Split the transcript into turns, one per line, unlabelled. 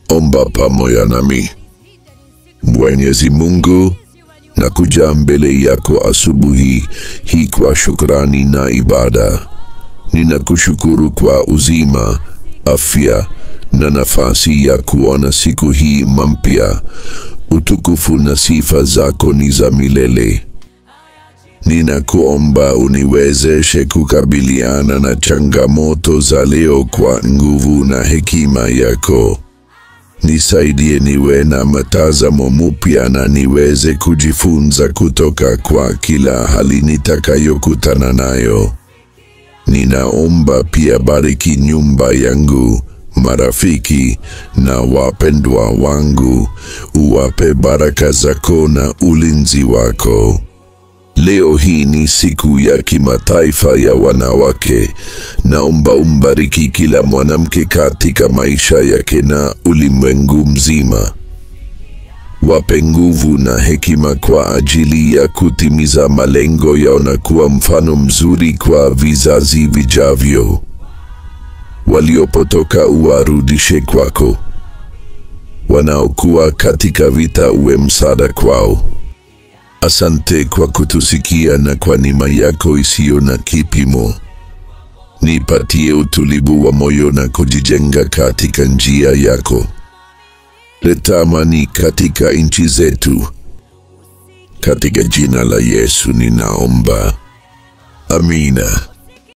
Omba pamoja nami. Mwenyezi Mungu, nakuja mbele yako asubuhi hii kwa shukrani na ibada. Ninakushukuru kwa uzima, afya na nafasi ya kuona siku hii mpya. Utukufu na sifa zako ni za milele. Ninakuomba uniwezeshe kukabiliana na changamoto za leo kwa nguvu na hekima yako. Nisaidie niwe na mtazamo mpya na niweze kujifunza kutoka kwa kila hali nitakayokutana nayo. Ninaomba pia bariki nyumba yangu, marafiki na wapendwa wangu. Uwape baraka zako na ulinzi wako. Leo hii ni siku ya kimataifa ya wanawake. Naomba umbariki kila mwanamke katika maisha yake na ulimwengu mzima. Wape nguvu na hekima kwa ajili ya kutimiza malengo yao na kuwa mfano mzuri kwa vizazi vijavyo. Waliopotoka uwarudishe kwako. Wanaokuwa katika vita uwe msaada kwao. Asante kwa kutusikia na kwa neema yako isiyo na kipimo. Nipatie utulivu wa moyo na kujijenga katika njia yako. Leta amani katika nchi zetu. Katika jina la Yesu ninaomba. Amina.